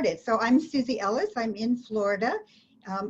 started. So I'm Susie Ellis. I'm in Florida.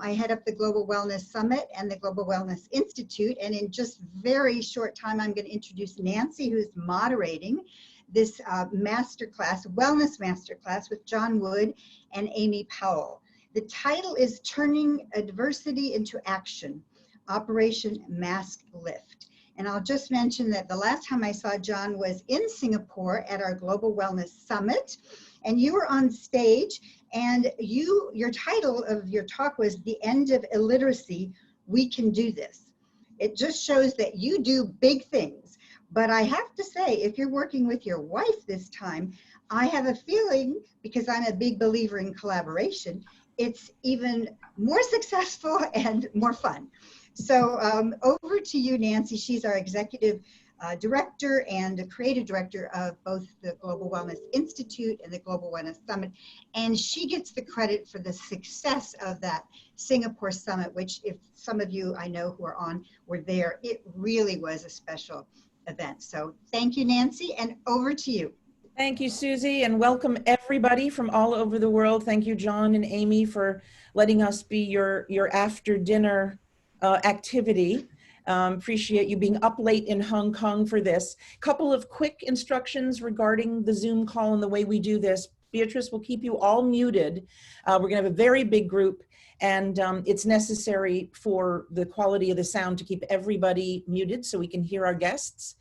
I head up the Global Wellness Summit and the Global Wellness Institute. And in just very short time, I'm going to introduce Nancy, who's moderating this masterclass, wellness masterclass with John Wood and Amy Powell. The title is Turning Adversity into Action, Operation Mask Lift. And I'll just mention that the last time I saw John was in Singapore at our Global Wellness Summit, and you were on stage, and your title of your talk was The End of Illiteracy, We Can Do This. It just shows that you do big things. But I have to say, if you're working with your wife this time, I have a feeling, because I'm a big believer in collaboration, it's even more successful and more fun. So over to you, Nancy. She's our executive director and creative director of both the Global Wellness Institute and the Global Wellness Summit. And she gets the credit for the success of that Singapore Summit, which if some of you I know who are on were there, it really was a special event. So thank you, Nancy, and over to you. Thank you, Susie, and welcome everybody from all over the world. Thank you, John and Amy, for letting us be your after dinner activity. Appreciate you being up late in Hong Kong for this. Couple of quick instructions regarding the Zoom call and the way we do this. Beatrice will keep you all muted. We're gonna have a very big group, and it's necessary for the quality of the sound to keep everybody muted so we can hear our guests.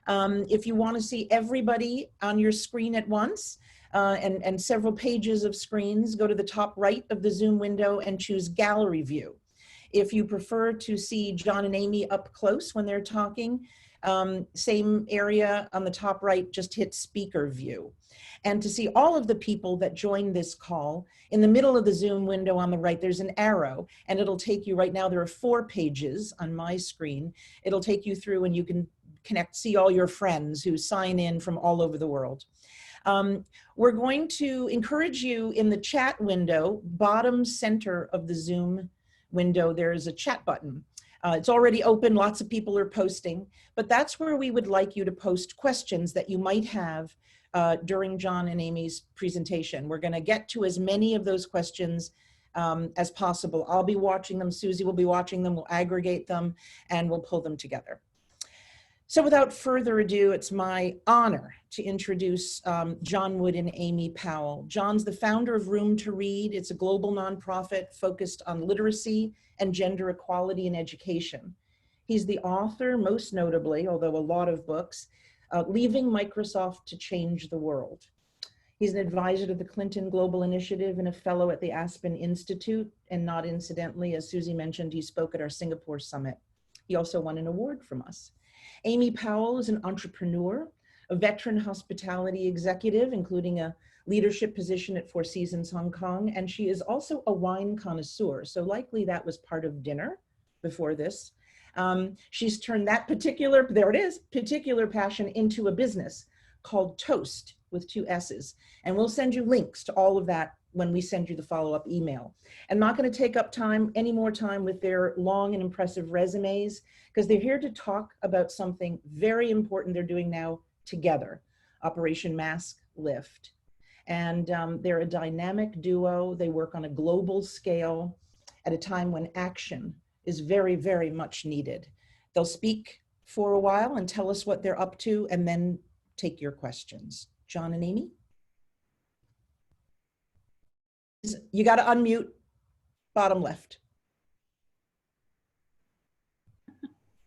If you want to see everybody on your screen at once and several pages of screens, go to the top right of the Zoom window and choose Gallery View. If you prefer to see John and Amy up close when they're talking, same area on the top right, just hit Speaker View. And to see all of the people that joined this call, in the middle of the Zoom window on the right, there's an arrow, and it'll take you, right now there are 4 pages on my screen. It'll take you through and you can see all your friends who sign in from all over the world. We're going to encourage you in the chat window, bottom center of the Zoom window, there's a chat button. It's already open, lots of people are posting, but that's where we would like you to post questions that you might have during John and Amy's presentation. We're gonna get to as many of those questions as possible. I'll be watching them, Susie will be watching them, we'll aggregate them, and we'll pull them together. So without further ado, it's my honor to introduce John Wood and Amy Powell. John's the founder of Room to Read. It's a global nonprofit focused on literacy and gender equality in education. He's the author, most notably, although a lot of books, Leaving Microsoft to Change the World. He's an advisor to the Clinton Global Initiative and a fellow at the Aspen Institute. And not incidentally, as Susie mentioned, he spoke at our Singapore Summit. He also won an award from us. Amy Powell is an entrepreneur, a veteran hospitality executive, including a leadership position at Four Seasons Hong Kong, and she is also a wine connoisseur, so likely that was part of dinner before this. She's turned that particular passion into a business called Toast with 2 S's, and we'll send you links to all of that when we send you the follow-up email. I'm not going to take up any more time with their long and impressive resumes, because they're here to talk about something very important they're doing now together, Operation Mask Lift. And they're a dynamic duo. They work on a global scale at a time when action is very, very much needed. They'll speak for a while and tell us what they're up to, and then take your questions. John and Amy? You got to unmute, bottom left.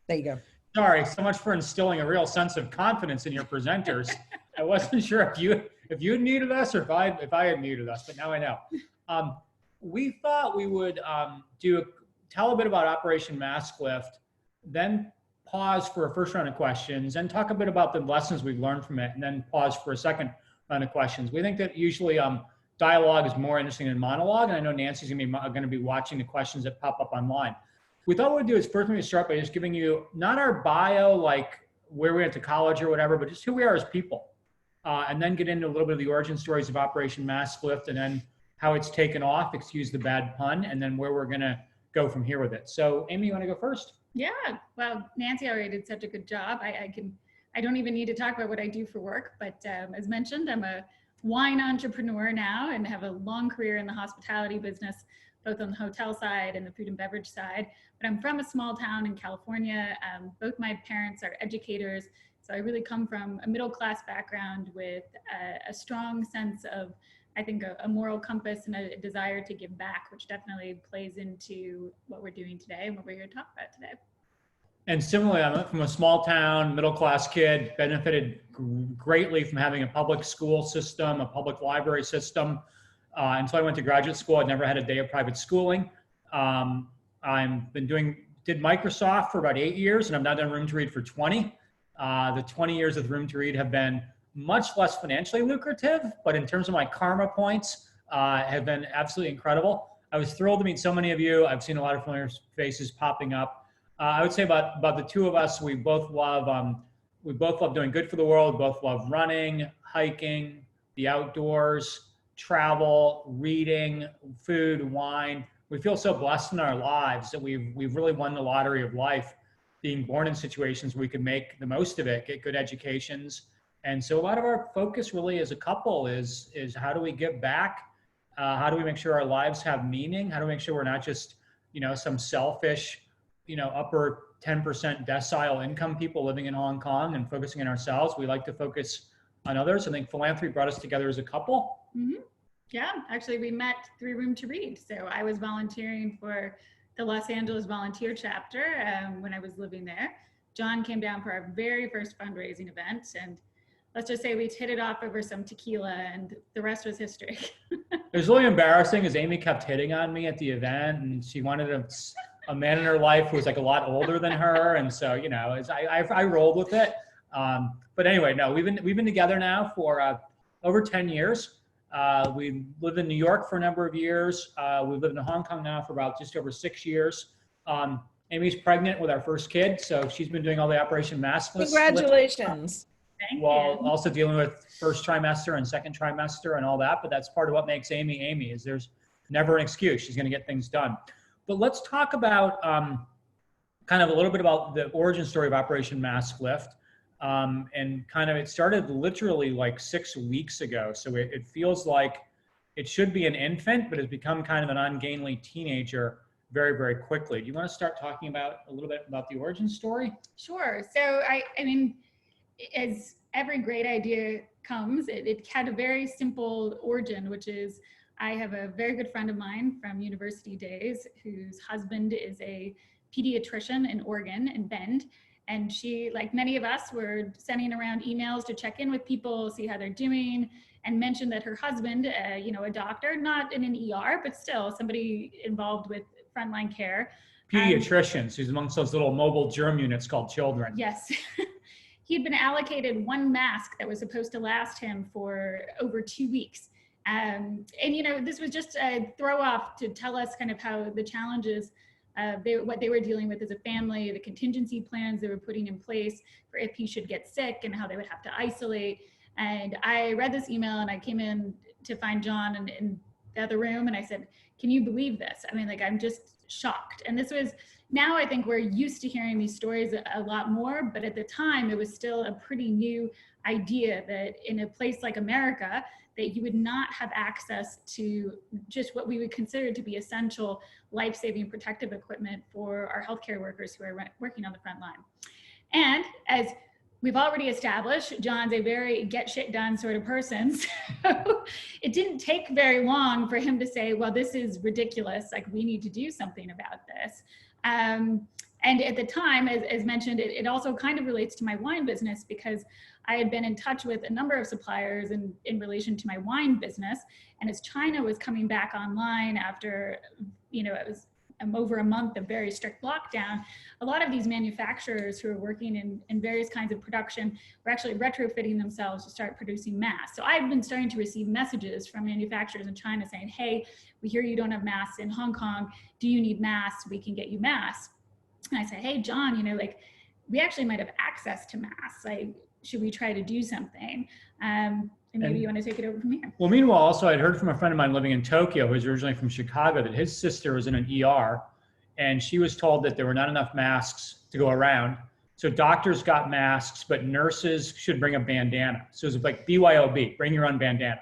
There you go. Sorry, so much for instilling a real sense of confidence in your presenters. I wasn't sure if you had muted us or if I had muted us, but now I know. We thought we would tell a bit about Operation Mask Lift, then pause for a first round of questions, and talk a bit about the lessons we've learned from it, and then pause for a second round of questions. We think that usually dialogue is more interesting than monologue, and I know Nancy's going to be watching the questions that pop up online. We thought what we'd do is first maybe start by just giving you not our bio, like where we went to college or whatever, but just who we are as people. And then get into a little bit of the origin stories of Operation Mask Lift, and then how it's taken off, excuse the bad pun, and then where we're going to go from here with it. So Amy, you want to go first? Yeah, well, Nancy already did such a good job. I don't even need to talk about what I do for work, but as mentioned, I'm a wine entrepreneur now and have a long career in the hospitality business, both on the hotel side and the food and beverage side. But I'm from a small town in California. Both my parents are educators. So I really come from a middle-class background with a strong sense of, I think, a moral compass and a desire to give back, which definitely plays into what we're doing today and what we're here to talk about today. And similarly, I'm from a small town, middle-class kid, benefited greatly from having a public school system, a public library system. Until I went to graduate school, I'd never had a day of private schooling. Did Microsoft for about 8 years, and I've now done Room to Read for 20. The 20 years of Room to Read have been much less financially lucrative, but in terms of my karma points, have been absolutely incredible. I was thrilled to meet so many of you. I've seen a lot of familiar faces popping up. I would say about the two of us, we both love doing good for the world. Both love running, hiking, the outdoors, travel, reading, food, wine. We feel so blessed in our lives that we've really won the lottery of life, being born in situations where we can make the most of it, get good educations. And so a lot of our focus really as a couple is how do we give back? How do we make sure our lives have meaning? How do we make sure we're not just, some selfish, upper 10% decile income people living in Hong Kong and focusing on ourselves? We like to focus on others. I think philanthropy brought us together as a couple. Mm-hmm. Yeah, actually we met through Room to Read. So I was volunteering for the Los Angeles volunteer chapter when I was living there. John came down for our very first fundraising event, and let's just say we hit it off over some tequila, and the rest was history. It was really embarrassing as Amy kept hitting on me at the event, and she wanted a man in her life who was like a lot older than her, and so I rolled with it. But anyway, no, we've been together now for over 10 years. We lived in New York for a number of years. We've lived in Hong Kong now for about just over 6 years. Amy's pregnant with our first kid, so she's been doing all the Operation Mask Lift. Congratulations. While also dealing with first trimester and second trimester and all that, but that's part of what makes Amy Amy, is there's never an excuse. She's going to get things done. But let's talk about kind of a little bit about the origin story of Operation Mask Lift. And kind of it started literally like 6 weeks ago. So it feels like it should be an infant, but it's become kind of an ungainly teenager very, very quickly. Do you want to start talking about a little bit about the origin story? Sure. So I mean, as every great idea comes, it had a very simple origin, which is I have a very good friend of mine from university days whose husband is a pediatrician in Oregon, in Bend. And she, like many of us, were sending around emails to check in with people, see how they're doing, and mentioned that her husband, a doctor, not in an ER, but still somebody involved with frontline care. Pediatricians, who's amongst those little mobile germ units called children. Yes. He'd been allocated one mask that was supposed to last him for over 2 weeks. And this was just a throw off to tell us kind of how the challenges, what they were dealing with as a family, the contingency plans they were putting in place for if he should get sick and how they would have to isolate. And I read this email and I came in to find John in the other room and I said, can you believe this? I mean, like, I'm just shocked. And this was, now I think we're used to hearing these stories a lot more, but at the time it was still a pretty new idea that in a place like America, that you would not have access to just what we would consider to be essential life-saving protective equipment for our healthcare workers who are working on the front line. And as we've already established, John's a very get shit done sort of person. So it didn't take very long for him to say, well, this is ridiculous. Like, we need to do something about this. And at the time, as mentioned, it also kind of relates to my wine business because I had been in touch with a number of suppliers in relation to my wine business. And as China was coming back online after, it was over a month of very strict lockdown, a lot of these manufacturers who are working in various kinds of production were actually retrofitting themselves to start producing masks. So I've been starting to receive messages from manufacturers in China saying, hey, we hear you don't have masks in Hong Kong. Do you need masks? We can get you masks. And I said, hey, John, we actually might have access to masks. Like, should we try to do something? And maybe you want to take it over from here. Well, meanwhile, also I'd heard from a friend of mine living in Tokyo, who's originally from Chicago, that his sister was in an ER and she was told that there were not enough masks to go around. So doctors got masks, but nurses should bring a bandana. So it was like BYOB, bring your own bandana.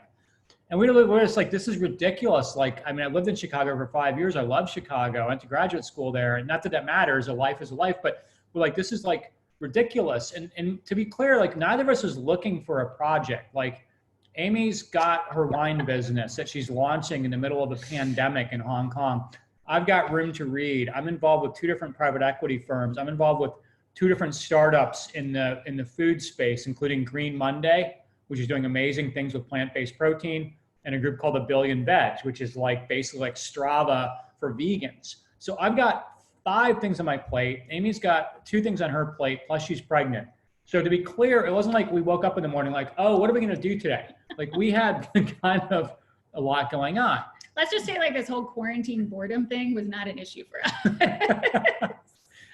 And we're just like, this is ridiculous. Like, I mean, I lived in Chicago for 5 years. I love Chicago. I went to graduate school there. And not that that matters, a life is a life, but we're like, this is like ridiculous. And to be clear, like neither of us is looking for a project. Like Amy's got her wine business that she's launching in the middle of a pandemic in Hong Kong. I've got Room to Read. I'm involved with 2 different private equity firms. I'm involved with 2 different startups in the food space, including Green Monday, which is doing amazing things with plant-based protein, and a group called A Billion Veg, which is like basically like Strava for vegans. So I've got 5 things on my plate. Amy's got 2 things on her plate, plus she's pregnant. So to be clear, it wasn't like we woke up in the morning like, oh, what are we going to do today? Like we had kind of a lot going on. Let's just say like this whole quarantine boredom thing was not an issue for us.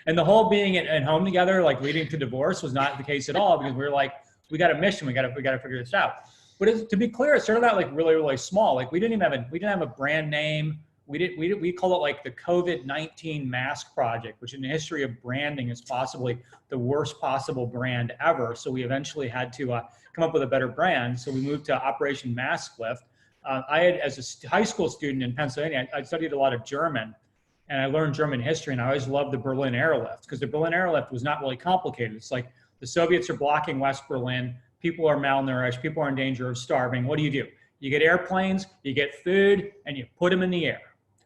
And the whole being at home together, like leading to divorce, was not the case at all, because we were like, we got a mission, we got to figure this out. But to be clear, it started out like really, really small. Like we didn't have a brand name. We call it like the COVID-19 mask project, which in the history of branding is possibly the worst possible brand ever. So we eventually had to come up with a better brand. So we moved to Operation Mask Lift. I had, as a high school student in Pennsylvania, I studied a lot of German, and I learned German history, and I always loved the Berlin Airlift, because the Berlin Airlift was not really complicated. It's like the Soviets are blocking West Berlin, people are malnourished, people are in danger of starving. What do? You get airplanes, you get food, and you put them in the air,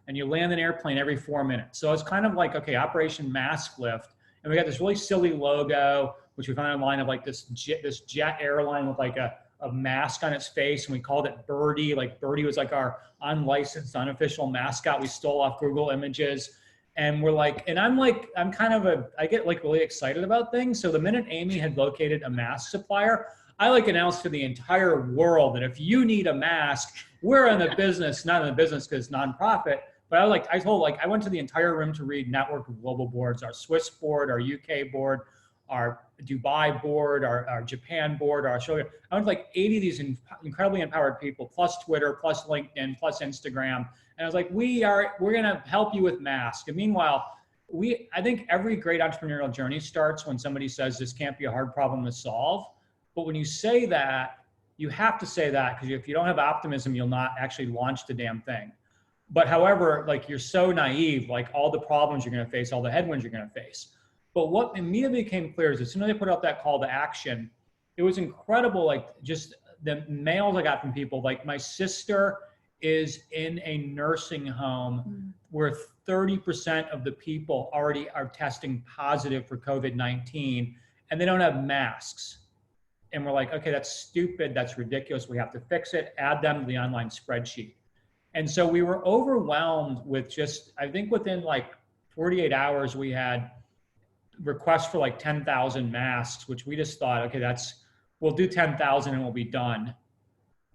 and you land an airplane every 4 minutes. So it's kind of like, okay, Operation Mask Lift, and we got this really silly logo, which we found online, of like this jet airline with like a mask on its face, and we called it Birdie. Like Birdie was like our unlicensed, unofficial mascot we stole off Google Images. And we're like, and I get like really excited about things. So the minute Amy had located a mask supplier, I like announced to the entire world that if you need a mask, we're in the business, not in the business because it's nonprofit, but I went to the entire Room to Read network of global boards, our Swiss board, our UK board, our Dubai board, our Japan board, our Australia. I went to like 80 of these incredibly empowered people, plus Twitter, plus LinkedIn, plus Instagram. And I was like, we're going to help you with masks. And meanwhile, I think every great entrepreneurial journey starts when somebody says this can't be a hard problem to solve. But when you say that, you have to say that, because if you don't have optimism, you'll not actually launch the damn thing. But however, like you're so naive, like all the problems you're going to face, all the headwinds you're going to face. But what immediately became clear is as soon as I put out that call to action, it was incredible. Like just the mails I got from people, like my sister is in a nursing home where 30% of the people already are testing positive for COVID-19, and they don't have masks. And we're like, okay, that's stupid. That's ridiculous. We have to fix it. Add them to the online spreadsheet. And so we were overwhelmed with just, I think within like 48 hours, we had requests for like 10,000 masks, which we just thought, okay, we'll do 10,000 and we'll be done.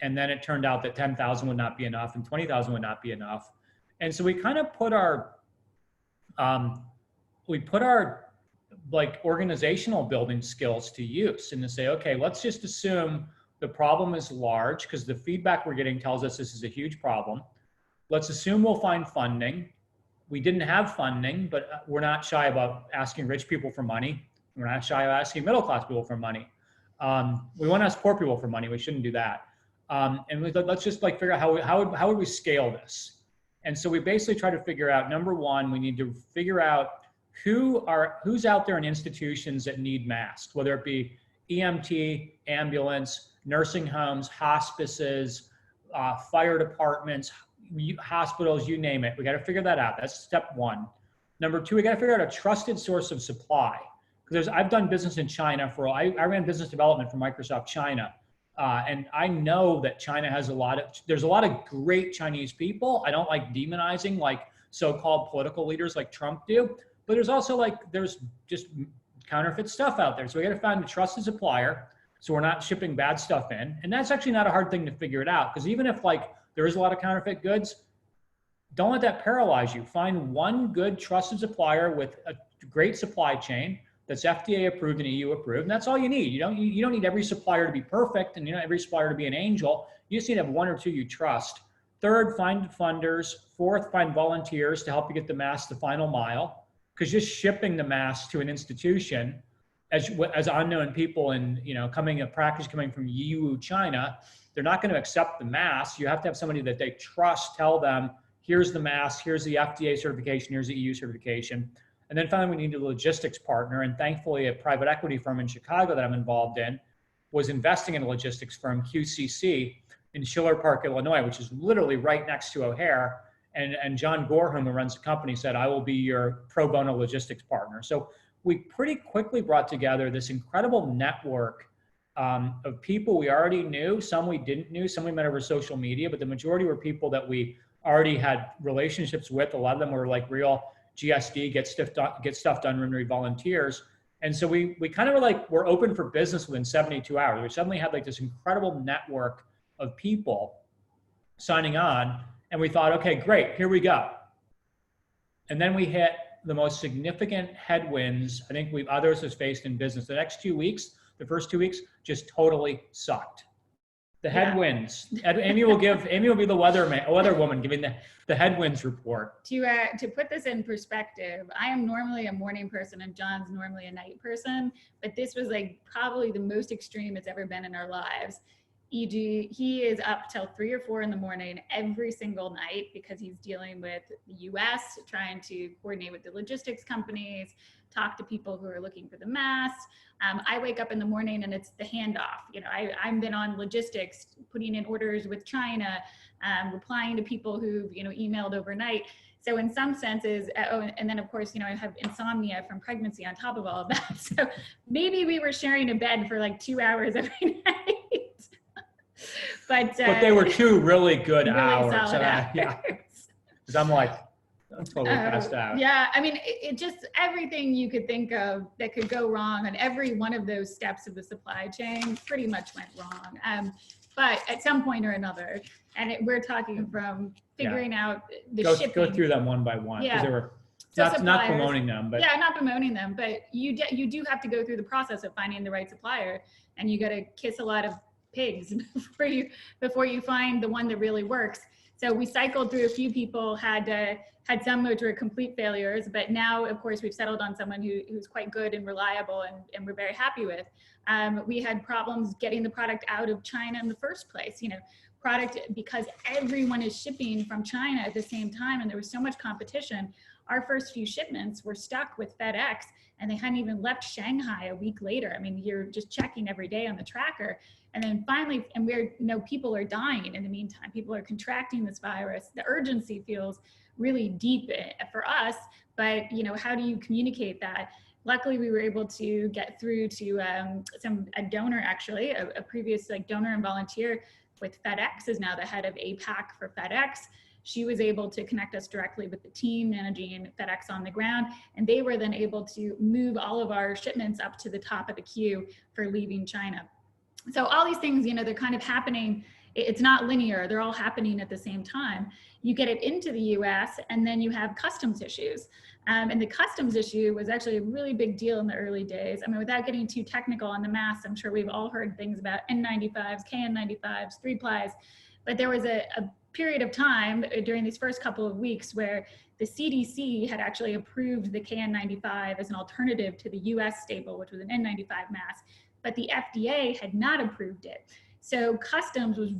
And then it turned out that 10,000 would not be enough and 20,000 would not be enough. And so we kind of put our like organizational building skills to use, and to say, okay, let's just assume the problem is large, because the feedback we're getting tells us this is a huge problem. Let's assume we'll find funding. We didn't have funding, but we're not shy about asking rich people for money. We're not shy about asking middle-class people for money. We want to ask poor people for money. We shouldn't do that. And let's just like figure out how would we scale this? And so we basically try to figure out, number one, we need to figure out who's out there in institutions that need masks, whether it be EMT, ambulance, nursing homes, hospices, fire departments, hospitals, you name it. We got to figure that out. That's step one. Number two, we got to figure out a trusted source of supply. Because I've done business in China I ran business development for Microsoft China. And I know that China has there's a lot of great Chinese people. I don't like demonizing like so-called political leaders like Trump do, but there's just counterfeit stuff out there. So we got to find a trusted supplier, so we're not shipping bad stuff in. And that's actually not a hard thing to figure it out, because even if like there is a lot of counterfeit goods, don't let that paralyze you. Find one good trusted supplier with a great supply chain that's FDA approved and EU approved, and that's all you need. You don't need every supplier to be perfect, and you don't every supplier to be an angel. You just need to have one or two you trust. Third, find funders. Fourth, find volunteers to help you get the mask the final mile, because just shipping the mask to an institution as unknown people and a package coming from Yiwu, China, they're not going to accept the mask. You have to have somebody that they trust tell them, here's the mask, here's the FDA certification, here's the EU certification. And then finally, we needed a logistics partner. And thankfully, a private equity firm in Chicago that I'm involved in was investing in a logistics firm, QCC, in Schiller Park, Illinois, which is literally right next to O'Hare. And John Gorham, who runs the company, said, I will be your pro bono logistics partner. So we pretty quickly brought together this incredible network of people we already knew. Some we didn't know, some we met over social media, but the majority were people that we already had relationships with. A lot of them were like real GSD, get stuff done, Rotary volunteers. And so we kind of were like, we're open for business within 72 hours. We suddenly had like this incredible network of people signing on. And we thought, okay, great, here we go. And then we hit the most significant headwinds I think others have faced in business. The next 2 weeks, the first 2 weeks, just totally sucked. The headwinds. Amy will be the weather woman giving the headwinds report. To put this in perspective, I am normally a morning person and John's normally a night person, but this was like probably the most extreme it's ever been in our lives. E.g., he is up till 3 or 4 in the morning every single night because he's dealing with the US, trying to coordinate with the logistics companies, talk to people who are looking for the masks. I wake up in the morning and it's the handoff. You know, I've been on logistics, putting in orders with China, replying to people who've, you know, emailed overnight. So in some senses, and then of course, you know, I have insomnia from pregnancy on top of all of that. So maybe we were sharing a bed for like 2 hours every night. But they were 2 really good hours. Solid hours. Yeah, because I'm like, I'm totally passed out. Yeah, I mean, it just, everything you could think of that could go wrong on every one of those steps of the supply chain pretty much went wrong. But at some point or another, and we're talking from figuring out the shipping. Go through them one by one, because they were not promoting them, but yeah, not promoting them, but you do have to go through the process of finding the right supplier, and you got to kiss a lot of pigs before you find the one that really works. So we cycled through a few people, had some which were complete failures, but now of course we've settled on someone who's quite good and reliable and we're very happy with. We had problems getting the product out of China in the first place, you know, because everyone is shipping from China at the same time and there was so much competition. Our first few shipments were stuck with FedEx and they hadn't even left Shanghai a week later. I mean, you're just checking every day on the tracker. And then finally, and people are dying in the meantime. People are contracting this virus. The urgency feels really deep for us, but you know, how do you communicate that? Luckily, we were able to get through to a donor, actually, a previous like donor and volunteer with FedEx is now the head of APAC for FedEx. She was able to connect us directly with the team managing FedEx on the ground, and they were then able to move all of our shipments up to the top of the queue for leaving China. So all these things, you know, they're kind of happening. It's not linear. They're all happening at the same time. You get it into the US and then you have customs issues. And the customs issue was actually a really big deal in the early days. I mean, without getting too technical on the masks, I'm sure we've all heard things about N95s, KN95s, 3-plies, but there was a period of time during these first couple of weeks where the CDC had actually approved the KN95 as an alternative to the US staple, which was an N95 mask, but the FDA had not approved it. So customs was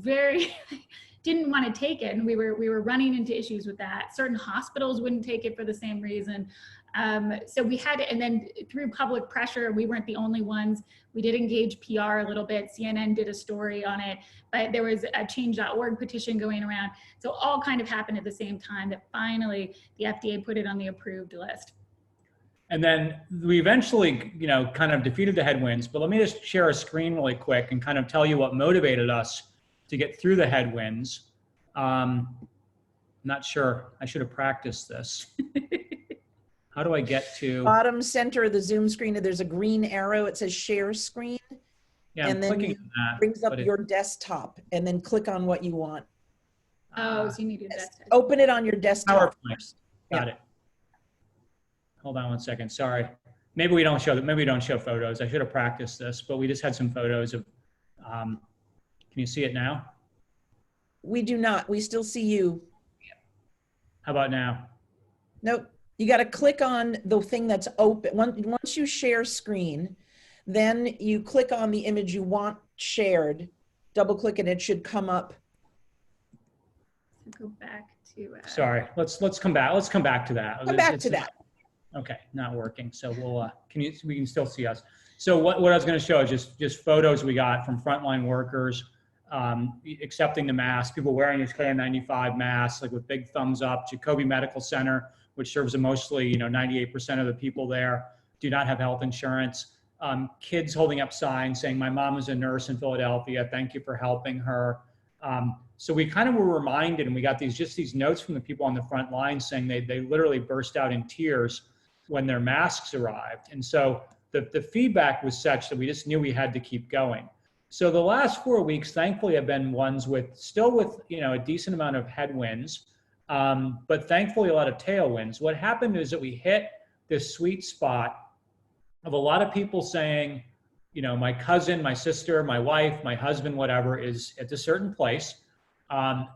didn't want to take it, and we were running into issues with that. Certain hospitals wouldn't take it for the same reason. So we had to, and then through public pressure, we weren't the only ones. We did engage PR a little bit. CNN did a story on it, but there was a change.org petition going around. So all kind of happened at the same time that finally the FDA put it on the approved list. And then we eventually, you know, kind of defeated the headwinds, but let me just share a screen really quick and kind of tell you what motivated us to get through the headwinds. Not sure, I should have practiced this. How do I get to? Bottom center of the Zoom screen, there's a green arrow. It says share screen. Yeah, and I'm then clicking it on that, brings up your desktop and then click on what you want. Oh, so you need your desktop. Open it on your desktop. PowerPoint. Got it. Hold on one second. Sorry. Maybe we don't show photos. I should have practiced this, but we just had some photos of, can you see it now? We do not. We still see you. How about now? Nope. You got to click on the thing that's open. Once you share screen, then you click on the image you want shared, double click and it should come up. Go back to. Sorry, let's come back. Let's come back to that. Come back to that. Okay, not working. So we'll we can still see us. So what I was going to show is just photos we got from frontline workers accepting the mask, people wearing these KN95 masks, like with big thumbs up. Jacobi Medical Center, which serves mostly 98% of the people there, do not have health insurance. Kids holding up signs saying, "My mom is a nurse in Philadelphia. Thank you for helping her." So we kind of were reminded, and we got these notes from the people on the front line saying they literally burst out in tears when their masks arrived. And so the feedback was such that we just knew we had to keep going. So the last 4 weeks, thankfully, have been ones with a decent amount of headwinds, but thankfully a lot of tailwinds. What happened is that we hit this sweet spot of a lot of people saying, my cousin, my sister, my wife, my husband, whatever, is at a certain place.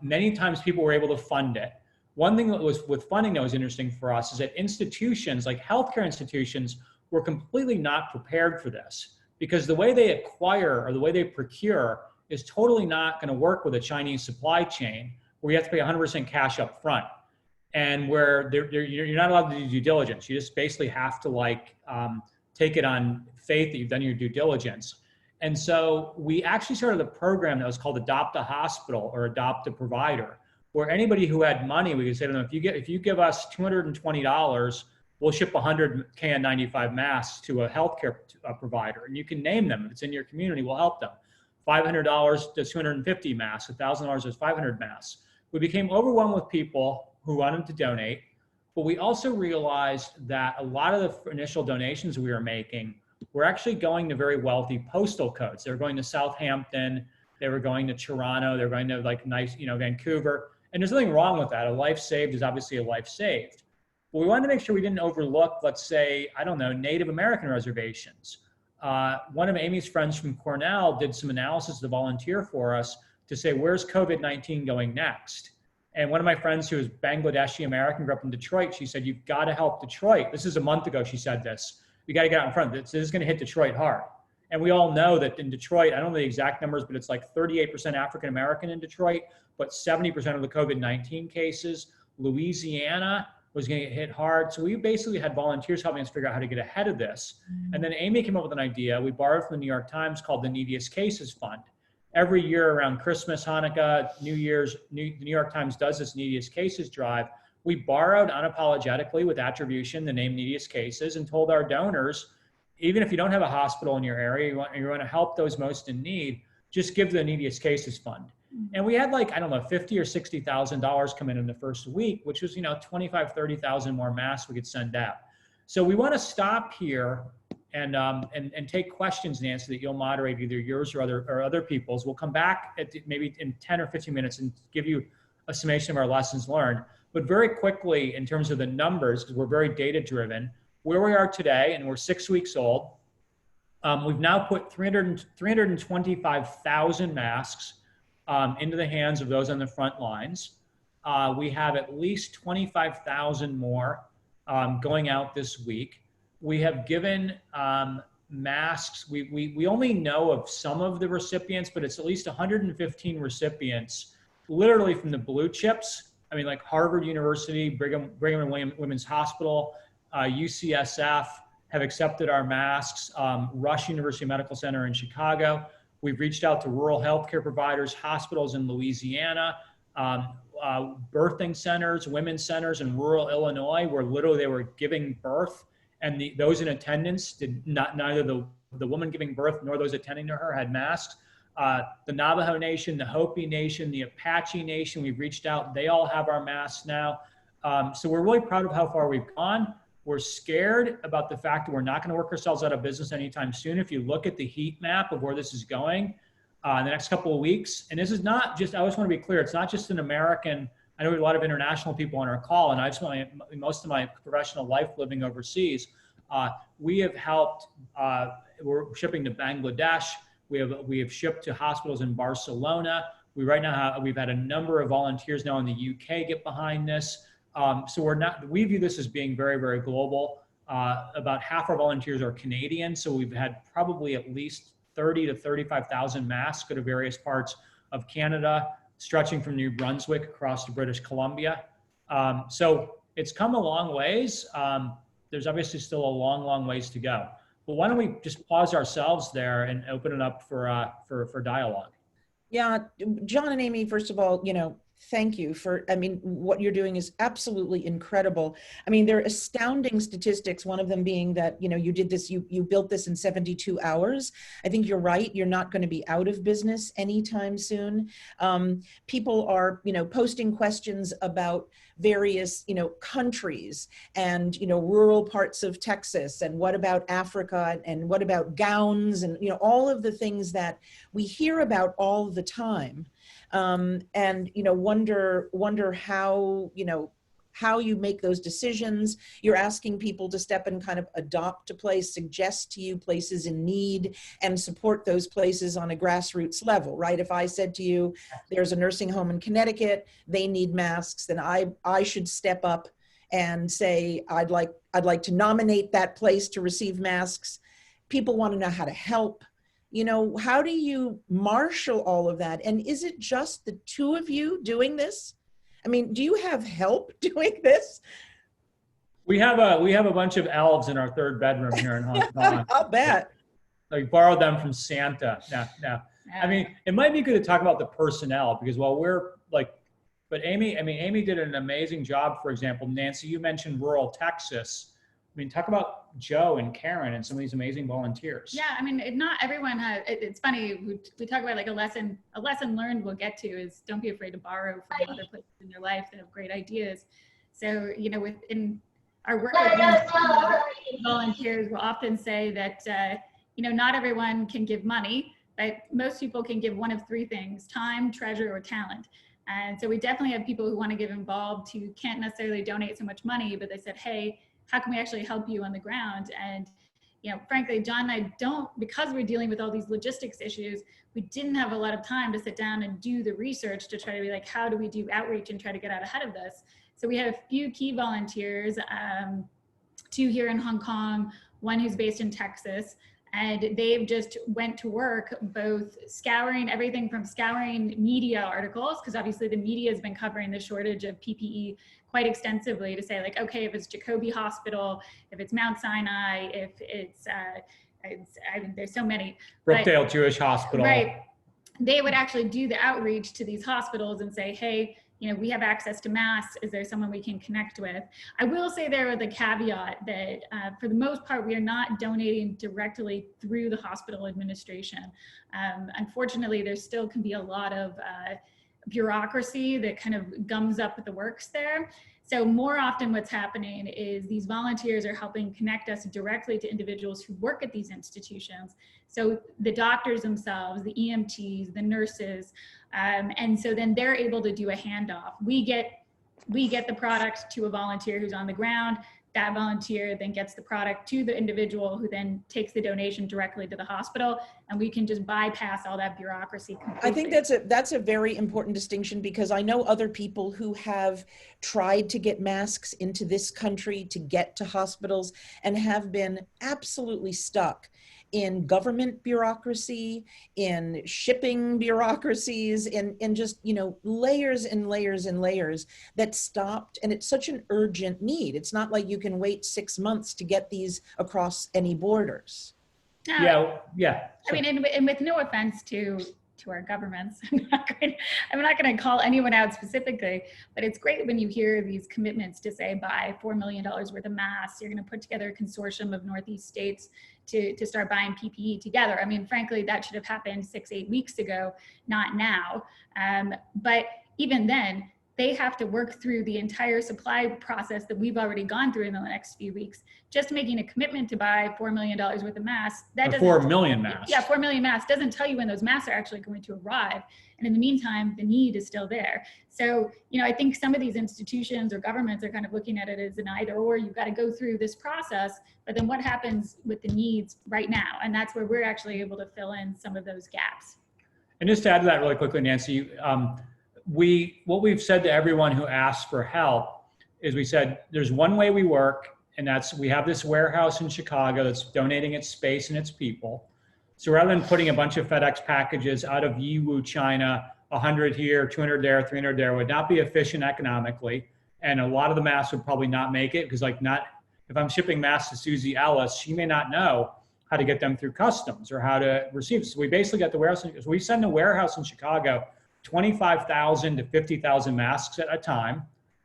Many times people were able to fund it. One thing that was with funding that was interesting for us is that institutions, like healthcare institutions, were completely not prepared for this, because the way they acquire or the way they procure is totally not going to work with a Chinese supply chain where you have to pay 100% cash up front, and where you're not allowed to do due diligence. You just basically have to take it on faith that you've done your due diligence. And so we actually started a program that was called Adopt a Hospital or Adopt a Provider, where anybody who had money, we could say to them, if you give us $220, we'll ship 100 KN95 masks to a healthcare provider, and you can name them. If it's in your community, we'll help them. $500 to 250 masks, $1,000 to 500 masks. We became overwhelmed with people who wanted to donate, but we also realized that a lot of the initial donations we were making were actually going to very wealthy postal codes. They were going to Southampton, they were going to Toronto, they were going to nice, Vancouver. And there's nothing wrong with that. A life saved is obviously a life saved. But we wanted to make sure we didn't overlook, let's say, Native American reservations. One of Amy's friends from Cornell did some analysis to volunteer for us to say, where's COVID-19 going next? And one of my friends who is Bangladeshi American, grew up in Detroit, she said, you've got to help Detroit. This is a month ago, she said this. You got to get out in front. This is going to hit Detroit hard. And we all know that in Detroit, I don't know the exact numbers, but it's like 38% African American in Detroit, but 70% of the COVID-19 cases. Louisiana was going to get hit hard. So we basically had volunteers helping us figure out how to get ahead of this. And then Amy came up with an idea. We borrowed from the New York Times called the Neediest Cases Fund. Every year around Christmas, Hanukkah, New Year's, the New York Times does this Neediest Cases drive. We borrowed unapologetically with attribution the name Neediest Cases and told our donors, even if you don't have a hospital in your area, you want to help those most in need, just give the Neediest Cases Fund. And we had $50,000 or $60,000 come in the first week, which was, 25, 30,000 more masks we could send out. So we want to stop here and take questions, Nancy, that you'll moderate, either yours or other people's. We'll come back at maybe in 10 or 15 minutes and give you a summation of our lessons learned. But very quickly, in terms of the numbers, because we're very data driven, where we are today, and we're 6 weeks old, we've now put 325,000 masks into the hands of those on the front lines. We have at least 25,000 more going out this week. We have given masks. We only know of some of the recipients, but it's at least 115 recipients, literally from the blue chips. I mean, like Harvard University, Brigham and Women's Hospital, UCSF have accepted our masks. Rush University Medical Center in Chicago. We've reached out to rural healthcare providers, hospitals in Louisiana, birthing centers, women's centers in rural Illinois, where literally they were giving birth, and those in attendance did not, neither the woman giving birth nor those attending to her had masks. The Navajo Nation, the Hopi Nation, the Apache Nation, we've reached out. They all have our masks now. So we're really proud of how far we've gone. We're scared about the fact that we're not going to work ourselves out of business anytime soon. If you look at the heat map of where this is going in the next couple of weeks, and this is not just, I always want to be clear, it's not just an American, I know we have a lot of international people on our call, and I've spent most of my professional life living overseas. We have helped, we're shipping to Bangladesh. We have shipped to hospitals in Barcelona. We've had a number of volunteers now in the UK get behind this. So we view this as being very, very global. About half our volunteers are Canadian. So we've had probably at least 30 to 35,000 masks go to various parts of Canada, stretching from New Brunswick across to British Columbia. So it's come a long ways. There's obviously still a long, long ways to go. But why don't we just pause ourselves there and open it up for dialogue? Yeah, John and Amy, first of all, thank you for, what you're doing is absolutely incredible. There are astounding statistics, one of them being that, you did this, you built this in 72 hours. I think you're right. You're not going to be out of business anytime soon. People are, posting questions about various, countries and, rural parts of Texas, and what about Africa, and what about gowns, and, all of the things that we hear about all the time. And wonder how you make those decisions. You're asking people to step and kind of adopt a place, suggest to you places in need, and support those places on a grassroots level, right? If I said to you, there's a nursing home in Connecticut, they need masks, then I should step up and say, I'd like to nominate that place to receive masks. People want to know how to help. How do you marshal all of that? And is it just the two of you doing this? Do you have help doing this? We have a bunch of elves in our third bedroom here in Hong Kong. I'll bet. We borrowed them from Santa. No. It might be good to talk about the personnel, because while but Amy did an amazing job. For example, Nancy, you mentioned rural Texas. Talk about Joe and Karen and some of these amazing volunteers. Yeah, not everyone has. It's funny, we talk about like a lesson learned we'll get to is don't be afraid to borrow from other places in your life that have great ideas. So, within our work with volunteers, we'll often say that, not everyone can give money, but most people can give one of three things: time, treasure, or talent. And so we definitely have people who want to get involved who can't necessarily donate so much money, but they said, hey, how can we actually help you on the ground? And, frankly, John and I because we're dealing with all these logistics issues, we didn't have a lot of time to sit down and do the research to try to be like, how do we do outreach and try to get out ahead of this? So we have a few key volunteers, two here in Hong Kong, one who's based in Texas, and they've just went to work both scouring everything from scouring media articles, because obviously the media has been covering the shortage of PPE quite extensively, to say like, okay, if it's Jacobi Hospital, if it's Mount Sinai, if it's there's so many. Brookdale Jewish Hospital. Right. They would actually do the outreach to these hospitals and say, hey, we have access to masks. Is there someone we can connect with? I will say there with a caveat that for the most part, we are not donating directly through the hospital administration. Unfortunately, there still can be a lot of bureaucracy that kind of gums up the works there. So more often what's happening is these volunteers are helping connect us directly to individuals who work at these institutions. So the doctors themselves, the EMTs, the nurses, and so then they're able to do a handoff. We get the product to a volunteer who's on the ground. That volunteer then gets the product to the individual, who then takes the donation directly to the hospital, and we can just bypass all that bureaucracy completely. I think that's a very important distinction, because I know other people who have tried to get masks into this country to get to hospitals and have been absolutely stuck in government bureaucracy, in shipping bureaucracies, in just, layers and layers and layers that stopped. And it's such an urgent need. It's not like you can wait 6 months to get these across any borders. No, yeah. And with no offense to our governments, I'm not going to call anyone out specifically, but it's great when you hear these commitments to say, buy $4 million worth of masks. You're going to put together a consortium of Northeast states to start buying PPE together. Frankly, that should have happened 6-8 weeks ago, not now. But even then, they have to work through the entire supply process that we've already gone through in the next few weeks. Just making a commitment to buy $4 million worth of masks, that doesn't— 4 million masks. Yeah, 4 million masks doesn't tell you when those masks are actually going to arrive. And in the meantime, the need is still there. So, I think some of these institutions or governments are kind of looking at it as an either or. You've got to go through this process, but then what happens with the needs right now? And that's where we're actually able to fill in some of those gaps. And just to add to that really quickly, Nancy, what we've said to everyone who asks for help is we said, there's one way we work, and that's we have this warehouse in Chicago that's donating its space and its people. So rather than putting a bunch of FedEx packages out of Yiwu, China, 100 here, 200 there, 300 there, would not be efficient economically. And a lot of the masks would probably not make it because if I'm shipping masks to Susie Ellis, she may not know how to get them through customs or how to receive. So we basically got the warehouse. So we send a warehouse in Chicago 25,000 to 50,000 masks at a time.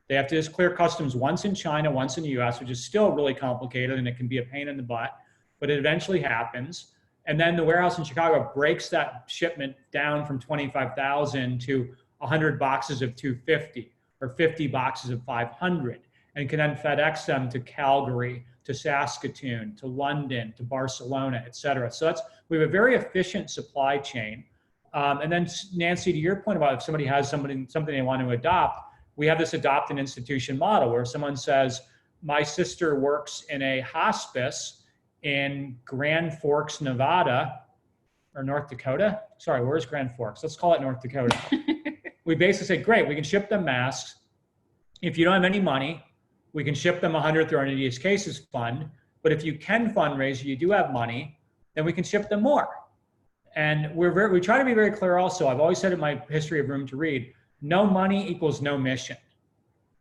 They have to just clear customs once in China, once in the US, which is still really complicated and it can be a pain in the butt, but it eventually happens. And then the warehouse in Chicago breaks that shipment down from 25,000 to 100 boxes of 250 or 50 boxes of 500 and can then FedEx them to Calgary, to Saskatoon, to London, to Barcelona, et cetera. So we have a very efficient supply chain. And then Nancy, to your point about if somebody has something they want to adopt, we have this adopt an institution model where someone says, my sister works in a hospice in Grand Forks, Nevada, or North Dakota. Sorry, where's Grand Forks? Let's call it North Dakota. We basically say, great, we can ship them masks. If you don't have any money, we can ship them 100 through our Neediest Cases Fund. But if you can fundraise, you do have money, then we can ship them more. And we try to be very clear also. I've always said in my history of Room to Read, no money equals no mission.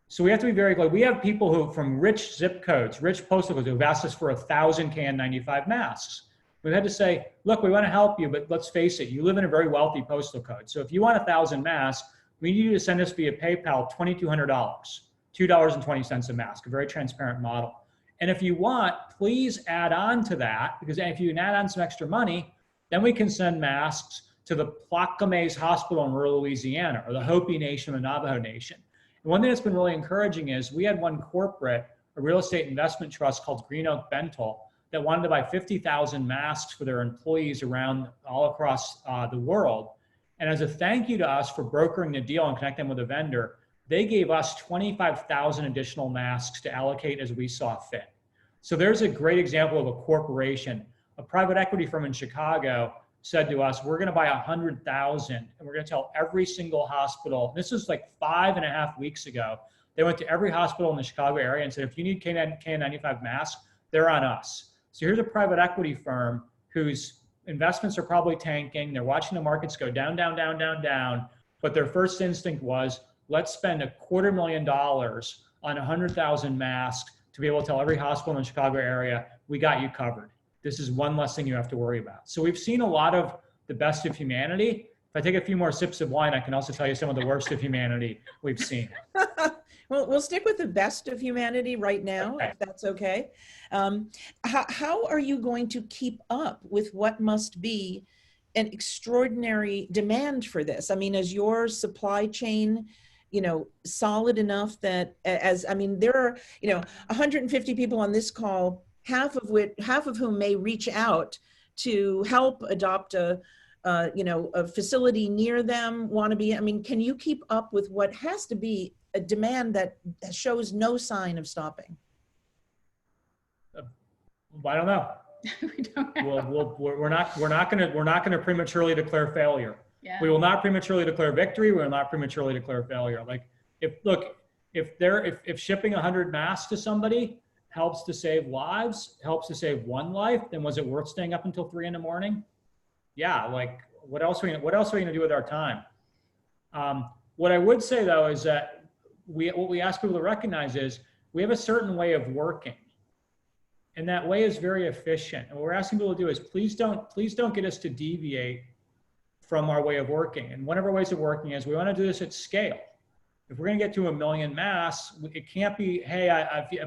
So we have to be very clear. We have people who, from rich zip codes, rich postal codes, who've asked us for 1,000 KN95 masks. We've had to say, look, we want to help you, but let's face it, you live in a very wealthy postal code. So if you want 1,000 masks, we need you to send us via PayPal $2,200, $2.20 a mask, a very transparent model. And if you want, please add on to that, because if you can add on some extra money, then we can send masks to the Plaquemines Hospital in rural Louisiana, or the Hopi Nation or the Navajo Nation. And one thing that's been really encouraging is we had one corporate, a real estate investment trust called Green Oak Bentel, that wanted to buy 50,000 masks for their employees around all across the world. And as a thank you to us for brokering the deal and connecting with a vendor, they gave us 25,000 additional masks to allocate as we saw fit. So there's a great example of a corporation. A private equity firm in Chicago said to us, we're going to buy 100,000 and we're going to tell every single hospital. This was like 5.5 weeks ago. They went to every hospital in the Chicago area and said, if you need KN95 masks, they're on us. So here's a private equity firm whose investments are probably tanking. They're watching the markets go down, down, down, down, down. But their first instinct was, let's spend $250,000 on 100,000 masks to be able to tell every hospital in the Chicago area, we got you covered. This is one less thing you have to worry about. So we've seen a lot of the best of humanity. If I take a few more sips of wine, I can also tell you some of the worst of humanity we've seen. Well, we'll stick with the best of humanity right now, okay, if that's okay. How are you going to keep up with what must be an extraordinary demand for this? I mean, is your supply chain, solid enough that there are, 150 people on this call, half of whom may reach out to help adopt a facility near them, can you keep up with what has to be a demand that shows no sign of stopping? I don't know. We don't know. We're not going to prematurely declare failure. Yeah. We will not prematurely declare victory. We will not prematurely declare failure. Like if shipping 100 masks to somebody helps to save lives, helps to save one life, then was it worth staying up until 3 a.m? Yeah. Like what else are we going to do with our time? What I would say though is that what we ask people to recognize is we have a certain way of working, and that way is very efficient. And what we're asking people to do is please don't get us to deviate from our way of working. And one of our ways of working is we want to do this at scale. If we're going to get to 1 million masks, it can't be, hey,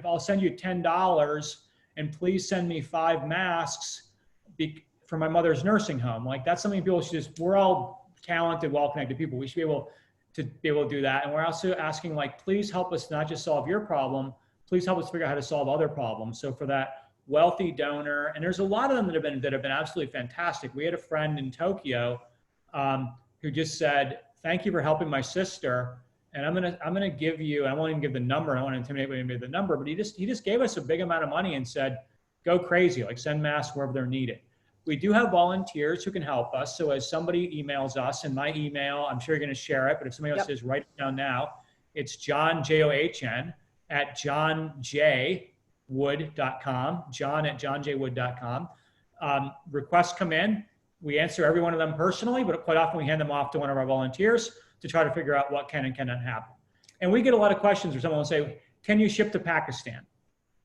I'll send you $10 and please send me 5 masks for my mother's nursing home. Like that's something people should we're all talented, well-connected people. We should be able to do that. And we're also asking, like, please help us not just solve your problem, please help us figure out how to solve other problems. So for that wealthy donor, and there's a lot of them that have been absolutely fantastic. We had a friend in Tokyo who just said, thank you for helping my sister. And I'm gonna give you, I won't even give the number, I don't want to intimidate anybody with the number, but he just gave us a big amount of money and said, go crazy, like send masks wherever they're needed. We do have volunteers who can help us. So as somebody emails us, and my email, I'm sure you're going to share it, but if somebody else says, write it down now. It's John, John, at johnjwood.com, john@johnjwood.com. Requests come in. we answer every one of them personally, but quite often we hand them off to one of our volunteers to try to figure out what can and cannot happen. And we get a lot of questions where someone will say, can you ship to Pakistan?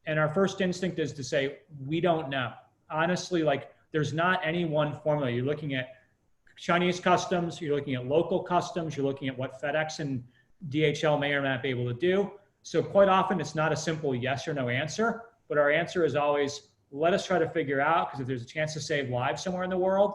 And our first instinct is to say, we don't know. Honestly, like there's not any one formula. You're looking at Chinese customs, you're looking at local customs, you're looking at what FedEx and DHL may or may not be able to do. So quite often it's not a simple yes or no answer, but our answer is always, let us try to figure out, because if there's a chance to save lives somewhere in the world,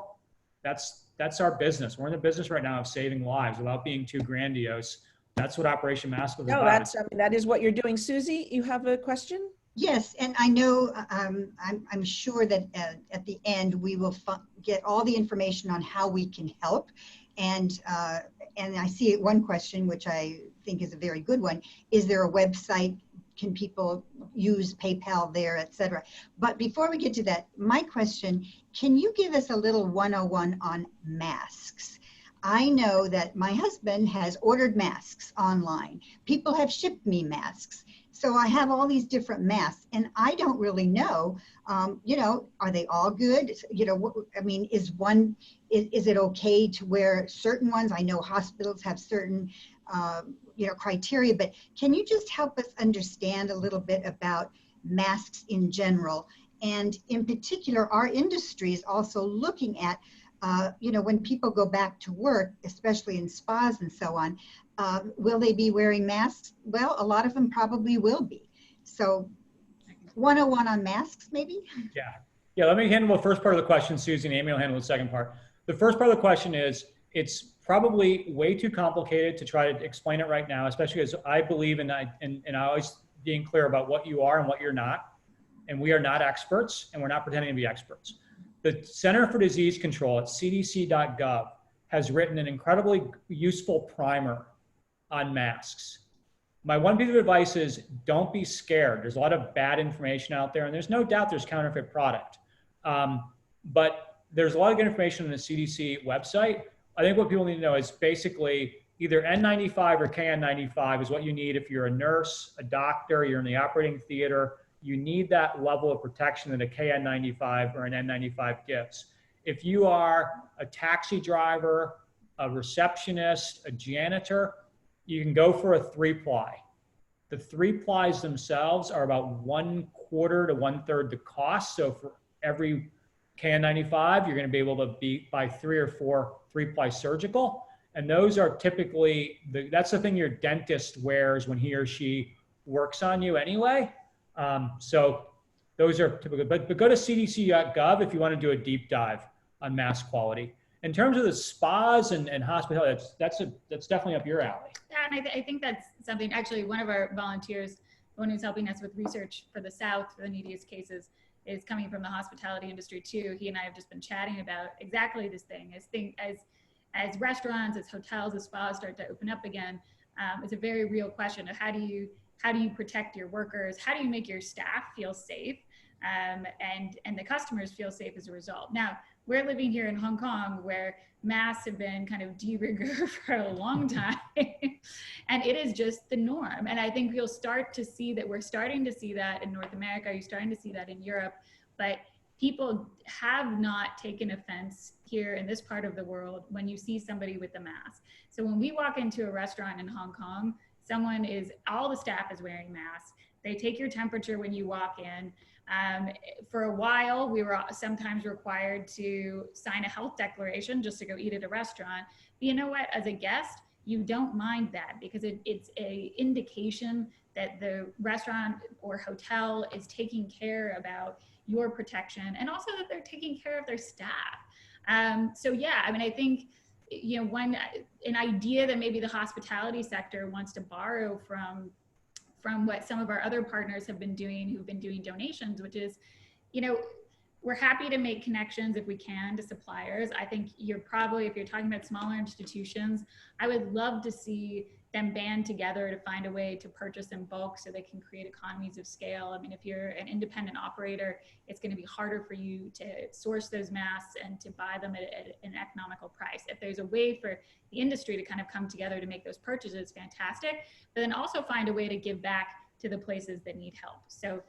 that's our business. We're in the business right now of saving lives without being too grandiose. That's what Operation Mask was No, about. that is what you're doing. Susie, you have a question? Yes, and I know I'm sure that at the end we will get all the information on how we can help, and I see one question which I think is a very good one. Is there a website? Can people use PayPal there, etc.? But before we get to that, my question: can you give us a little 101 on masks? I know that my husband has ordered masks online. People have shipped me masks. So I have all these different masks, and I don't really know, are they all good? I mean, is it okay to wear certain ones? I know hospitals have certain, criteria, but can you just help us understand a little bit about masks in general? And in particular, our industry is also looking at, when people go back to work, especially in spas and so on, will they be wearing masks? Well, a lot of them probably will be. So 101 on masks, maybe? Yeah, let me handle the first part of the question, Susie, and Amy will handle the second part. The first part of the question is, it's probably way too complicated to try to explain it right now, especially as I believe in always being clear about what you are and what you're not. And we are not experts, and we're not pretending to be experts. The Center for Disease Control at cdc.gov has written an incredibly useful primer on masks. My one piece of advice is don't be scared. There's a lot of bad information out there, and there's no doubt there's counterfeit product. But there's a lot of good information on the CDC website. I think what people need to know is basically either N95 or KN95 is what you need if you're a nurse, a doctor, you're in the operating theater. You need that level of protection that a KN95 or an N95 gives. If you are a taxi driver, a receptionist, a janitor, you can go for a 3-ply. The 3-plies themselves are about 1/4 to 1/3 the cost. So for every KN95, you're going to be able to buy 3 or 4 3-ply surgical. And those are typically, that's the thing your dentist wears when he or she works on you anyway. So those are typical, but go to cdc.gov if you want to do a deep dive on mask quality. In terms of the spas and hospitality, that's definitely up your alley. Yeah, and I think that's something, actually, one of our volunteers, the one who's helping us with research for the South, for the neediest cases, is coming from the hospitality industry too. He and I have just been chatting about exactly this thing. As restaurants, as hotels, as spas start to open up again, it's a very real question of how do you protect your workers? How do you make your staff feel safe? And the customers feel safe as a result. Now, we're living here in Hong Kong where masks have been kind of de rigueur for a long time. And it is just the norm. And I think you'll start to see that. We're starting to see that in North America. You're starting to see that in Europe. But people have not taken offense here in this part of the world when you see somebody with a mask. So when we walk into a restaurant in Hong Kong, all the staff is wearing masks. They take your temperature when you walk in. For a while, we were sometimes required to sign a health declaration just to go eat at a restaurant. But you know what? As a guest, you don't mind that because it's an indication that the restaurant or hotel is taking care about your protection and also that they're taking care of their staff. So yeah, I mean, I think, an idea that maybe the hospitality sector wants to borrow from what some of our other partners have been doing, who've been doing donations, which is, we're happy to make connections if we can to suppliers. I think if you're talking about smaller institutions, I would love to see them band together to find a way to purchase in bulk so they can create economies of scale. I mean, if you're an independent operator, it's going to be harder for you to source those masks and to buy them at an economical price. If there's a way for the industry to kind of come together to make those purchases, fantastic, but then also find a way to give back to the places that need help. So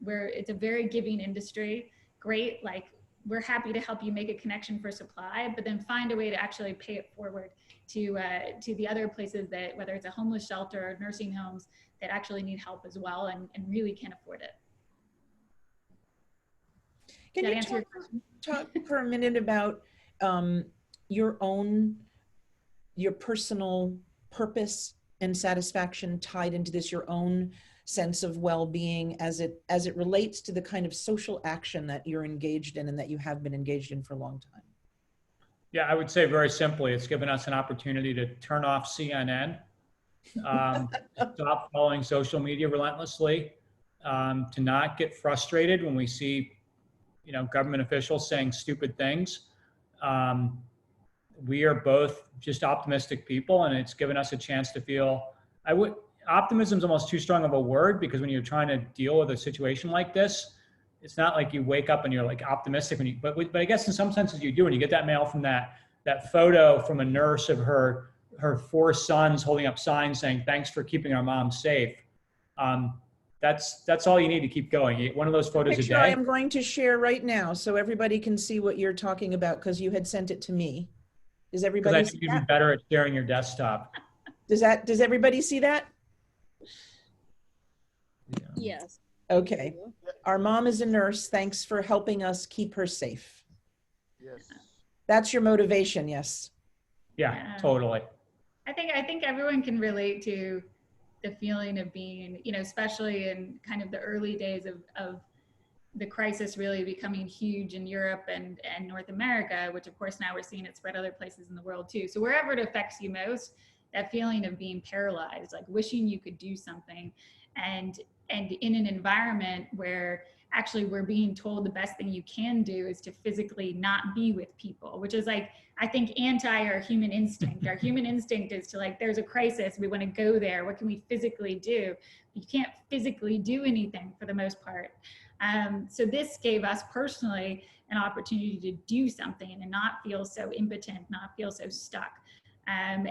it's a very giving industry. Great, like we're happy to help you make a connection for supply, but then find a way to actually pay it forward to the other places that, whether it's a homeless shelter or nursing homes, that actually need help as well and really can't afford it. Can Does that you answer your question? talk for a minute about your personal purpose and satisfaction tied into this, your own sense of well-being as it relates to the kind of social action that you're engaged in and that you have been engaged in for a long time? Yeah, I would say very simply, it's given us an opportunity to turn off CNN, stop following social media relentlessly, to not get frustrated when we see, government officials saying stupid things. We are both just optimistic people, and it's given us a chance to feel, optimism is almost too strong of a word, because when you're trying to deal with a situation like this, it's not like you wake up and you're like optimistic but I guess in some senses you do. When you get that mail from that photo from a nurse of her 4 sons holding up signs saying, "Thanks for keeping our mom safe." That's all you need to keep going. One of those photos a day. I am going to share right now so everybody can see what you're talking about, because you had sent it to me. Does everybody see that? You'd be better at sharing your desktop. Does everybody see that? Yes. Okay. Our mom is a nurse. Thanks for helping us keep her safe. Yes. That's your motivation, yes. Yeah, totally. I think everyone can relate to the feeling of being, especially in kind of the early days of the crisis really becoming huge in Europe and North America, which of course now we're seeing it spread other places in the world too. So wherever it affects you most, that feeling of being paralyzed, like wishing you could do something, and in an environment where actually we're being told the best thing you can do is to physically not be with people, which is like, I think anti our human instinct. Our human instinct is to like, there's a crisis, we want to go there. What can we physically do? You can't physically do anything for the most part. So this gave us personally an opportunity to do something and not feel so impotent, not feel so stuck. And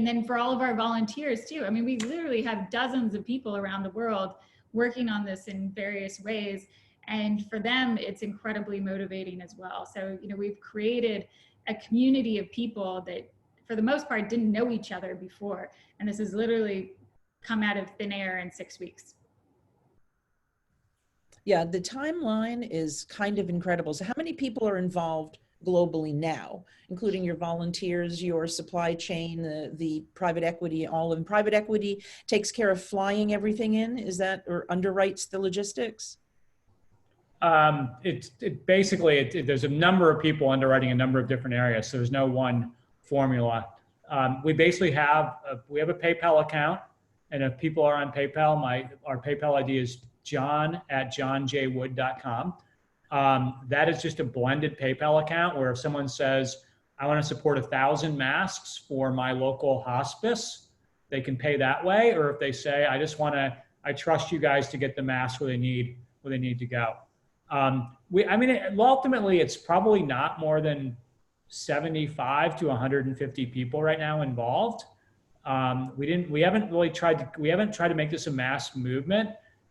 then for all of our volunteers too, I mean, we literally have dozens of people around the world working on this in various ways. And for them, it's incredibly motivating as well. So, we've created a community of people that for the most part didn't know each other before. And this has literally come out of thin air in 6 weeks. Yeah, the timeline is kind of incredible. So how many people are involved globally now, including your volunteers, your supply chain, the private equity, all in private equity takes care of flying everything in? Is that, or underwrites the logistics? Basically, there's a number of people underwriting a number of different areas. So there's no one formula. We basically have a PayPal account, and if people are on PayPal, our PayPal ID is john@johnjwood.com. That is just a blended PayPal account where if someone says, I want to support 1,000 masks for my local hospice, they can pay that way. Or if they say, I trust you guys to get the masks where they need to go. Ultimately, it's probably not more than 75 to 150 people right now involved. We haven't tried to make this a mass movement.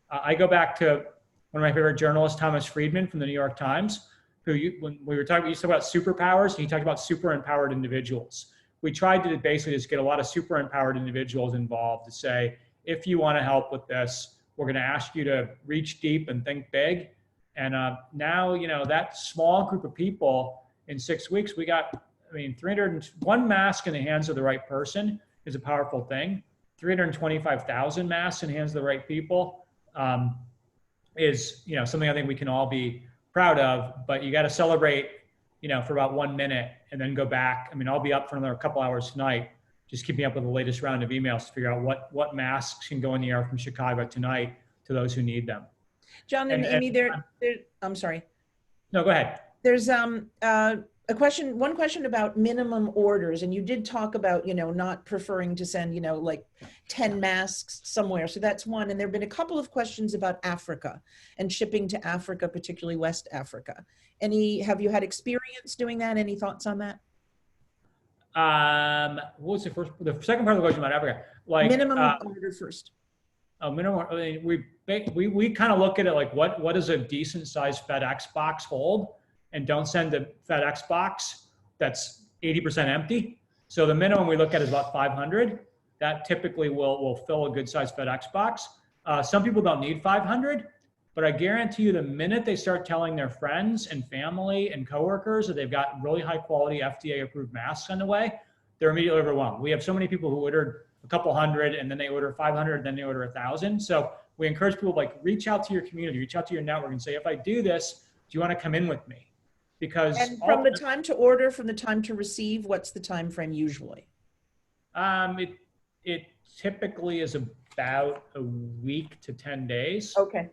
I go back to one of my favorite journalists, Thomas Friedman from the New York Times, when we used to talk about superpowers, and he talked about super empowered individuals. We tried to basically just get a lot of super empowered individuals involved to say, if you want to help with this, we're going to ask you to reach deep and think big. And now, that small group of people in 6 weeks, we got, 301 masks in the hands of the right person is a powerful thing. 325,000 masks in the hands of the right people is, something I think we can all be proud of, but you got to celebrate, for about 1 minute and then go back. I'll be up for another couple hours tonight, just keeping up with the latest round of emails to figure out what masks can go in the air from Chicago tonight to those who need them. John and Amy, I'm sorry. No, go ahead. There's one question about minimum orders, and you did talk about, not preferring to send, like 10 masks somewhere. So that's one. And there've been a couple of questions about Africa and shipping to Africa, particularly West Africa. Have you had experience doing that? Any thoughts on that? What was the second part of the question about Africa? Like minimum order first. We kind of look at it like what does a decent sized FedEx box hold? and don't send a FedEx box that's 80% empty. So the minimum we look at is about 500. That typically will fill a good sized FedEx box. Some people don't need 500, but I guarantee you the minute they start telling their friends and family and coworkers that they've got really high quality FDA approved masks on the way, they're immediately overwhelmed. We have so many people who ordered a couple hundred and then they order 500, then they order 1,000. So we encourage people like reach out to your community, reach out to your network and say, if I do this, do you want to come in with me? Because And from the time to order, from the time to receive, what's the time frame usually? It typically is about a week to 10 days. Okay.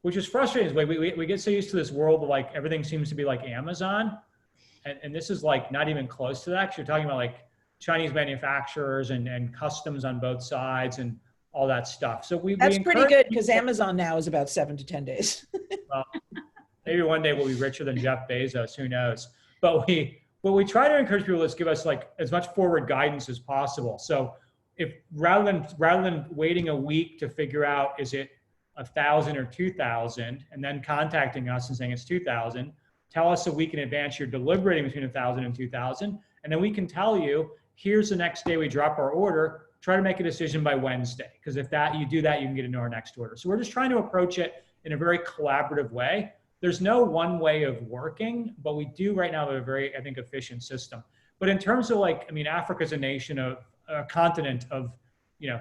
Which is frustrating. We get so used to this world of like everything seems to be like Amazon. And this is like not even close to that. 'Cause you're talking about like Chinese manufacturers and customs on both sides and all that stuff. So That's pretty good because Amazon now is about 7 to 10 days. Well, maybe one day we'll be richer than Jeff Bezos, who knows? But we try to encourage people to give us like as much forward guidance as possible. So if rather than waiting a week to figure out is it 1,000 or 2,000 and then contacting us and saying it's 2,000, tell us a week in advance you're deliberating between 1,000 and 2,000, and then we can tell you here's the next day we drop our order. Try to make a decision by Wednesday, because if you do that, you can get into our next order. So we're just trying to approach it in a very collaborative way. There's no one way of working, but we do right now have a very, I think, efficient system. But in terms of like, I mean, Africa's a continent of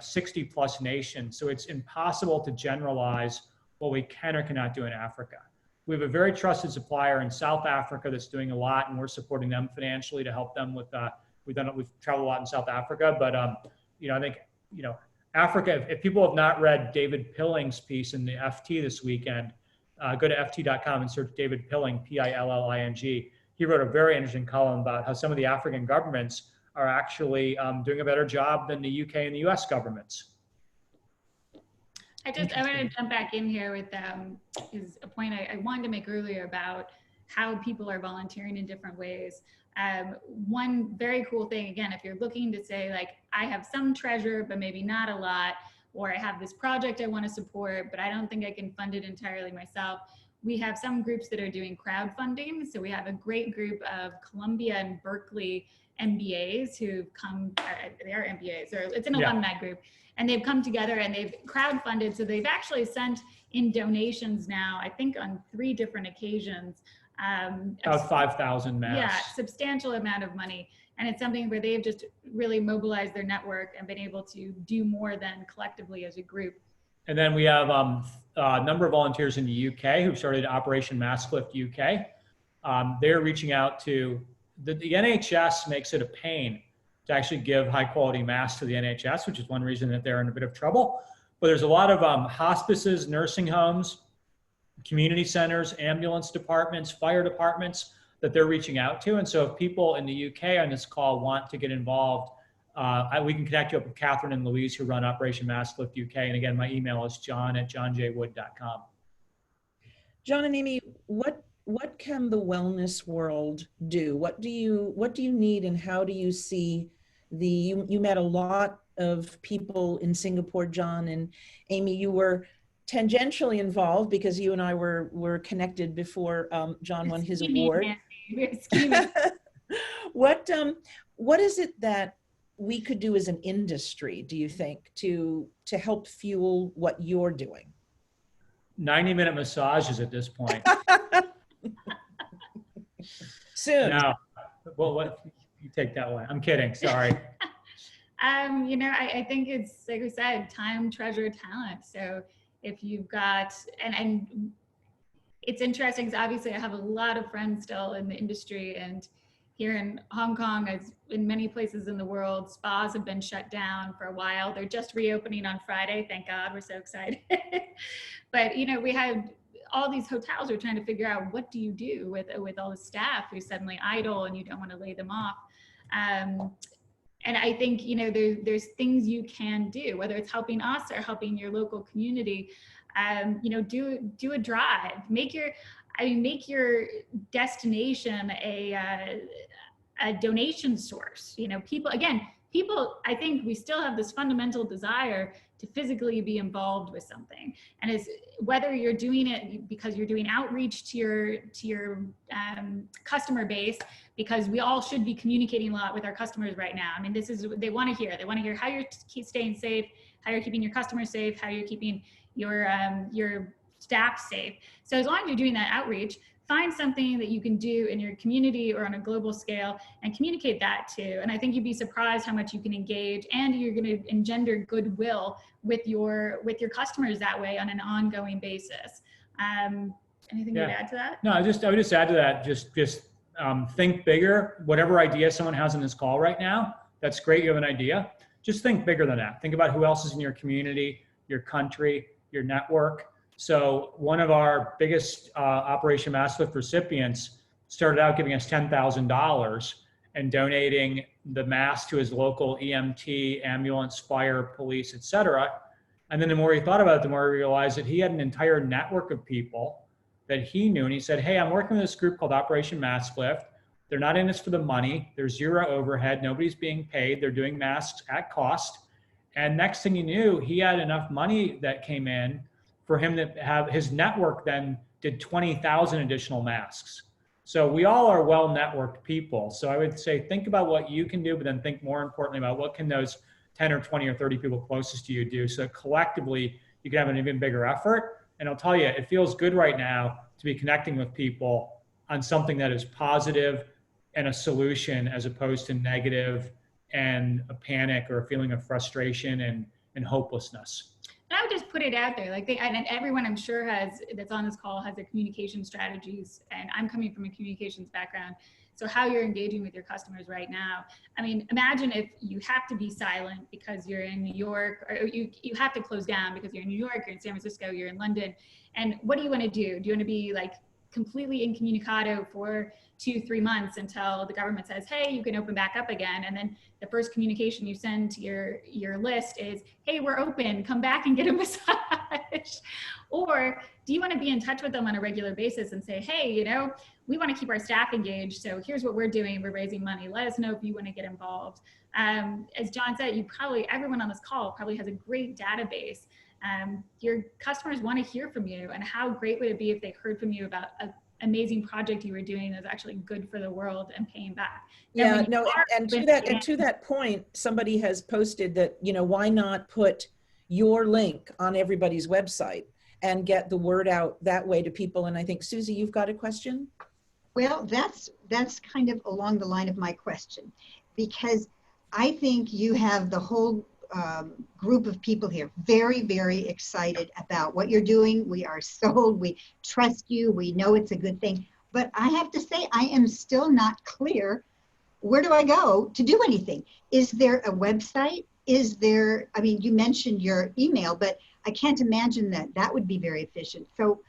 60 plus nations. So it's impossible to generalize what we can or cannot do in Africa. We have a very trusted supplier in South Africa that's doing a lot, and we're supporting them financially to help them with, we've traveled a lot in South Africa, but I think, Africa, if people have not read David Pilling's piece in the FT this weekend, go to ft.com and search David Pilling, Pilling. He wrote a very interesting column about how some of the African governments are actually doing a better job than the UK and the US governments. I want to jump back in here with is a point I wanted to make earlier about how people are volunteering in different ways. One very cool thing, again, if you're looking to say like, I have some treasure, but maybe not a lot, or I have this project I want to support, but I don't think I can fund it entirely myself. We have some groups that are doing crowdfunding. So we have a great group of Columbia and Berkeley MBAs who've come, they are MBAs, or it's an alumni group, and they've come together and they've crowdfunded. So they've actually sent in donations now, I think on 3 different occasions. About 5,000 masks. Yeah, substantial amount of money. And it's something where they've just really mobilized their network and been able to do more than collectively as a group. And then we have a number of volunteers in the UK who've started Operation Mask Lift UK. They're reaching out to, the NHS makes it a pain to actually give high quality masks to the NHS, which is one reason that they're in a bit of trouble. But there's a lot of hospices, nursing homes, community centers, ambulance departments, fire departments that they're reaching out to. And so if people in the UK on this call want to get involved, we can connect you up with Catherine and Louise who run Operation Mask Lift UK. And again, my email is john@johnjwood.com. John and Amy, what can the wellness world do? What do you need, and how do you see you met a lot of people in Singapore, John, and Amy, you were tangentially involved because you and I were connected before John won his award. What is it that we could do as an industry, do you think, to help fuel what you're doing? 90-minute massages at this point. Soon. No. Well, what you take that one? I'm kidding. Sorry. I think it's, like we said, time, treasure, talent. So if you've got, and it's interesting because obviously I have a lot of friends still in the industry, and here in Hong Kong, as in many places in the world, spas have been shut down for a while. They're just reopening on Friday. Thank God, we're so excited. But, we had all these hotels are trying to figure out what do you do with all the staff who's suddenly idle and you don't want to lay them off. And I think, there's things you can do, whether it's helping us or helping your local community. Do a drive, make your destination a donation source. People, I think we still have this fundamental desire to physically be involved with something. And it's whether you're doing it because you're doing outreach to your customer base, because we all should be communicating a lot with our customers right now. I mean, this is what they want to hear. They want to hear how you're staying safe, how you're keeping your customers safe, how you're keeping your staff safe. So as long as you're doing that outreach, find something that you can do in your community or on a global scale and communicate that too. And I think you'd be surprised how much you can engage, and you're going to engender goodwill with your customers that way on an ongoing basis. Anything you'd add to that? No, I would just add to that, just think bigger. Whatever idea someone has in this call right now, that's great. You have an idea. Just think bigger than that. Think about who else is in your community, your country, your network. So one of our biggest Operation Mass Lift recipients started out giving us $10,000 and donating the mask to his local EMT, ambulance, fire, police, etc. And then the more he thought about it, the more he realized that he had an entire network of people that he knew. And he said, hey, I'm working with this group called Operation Mass Lift. They're not in this for the money. There's zero overhead. Nobody's being paid. They're doing masks at cost. And next thing he knew, he had enough money that came in for him to have his network then did 20,000 additional masks. So we all are well-networked people. So I would say, think about what you can do, but then think more importantly about what can those 10 or 20 or 30 people closest to you do, so collectively you can have an even bigger effort. And I'll tell you, it feels good right now to be connecting with people on something that is positive and a solution, as opposed to negative and a panic or a feeling of frustration and hopelessness. And I would just put it out there, like and everyone I'm sure that's on this call has their communication strategies, and I'm coming from a communications background. So how you're engaging with your customers right now. I mean, imagine if you have to be silent because you're in New York, or you have to close down because you're in New York, you're in San Francisco, you're in London. And what do you want to do? Do you want to be like completely incommunicado for 2-3 months until the government says, hey, you can open back up again? And then the first communication you send to your list is, hey, we're open, come back and get a massage. Or do you want to be in touch with them on a regular basis and say, hey, we want to keep our staff engaged, so here's what we're doing, we're raising money, let us know if you want to get involved. As John said, everyone on this call probably has a great database. Your customers want to hear from you, and how great would it be if they heard from you about an amazing project you were doing that's actually good for the world and paying back. Yeah, no, and to that point, somebody has posted that, why not put your link on everybody's website and get the word out that way to people? And I think, Susie, you've got a question? Well, that's kind of along the line of my question, because I think you have the whole group of people here very, very excited about what you're doing. We are sold, we trust you, we know it's a good thing. But I have to say, I am still not clear, where do I go to do anything? Is there a website? You mentioned your email, but I can't imagine that would be very efficient. So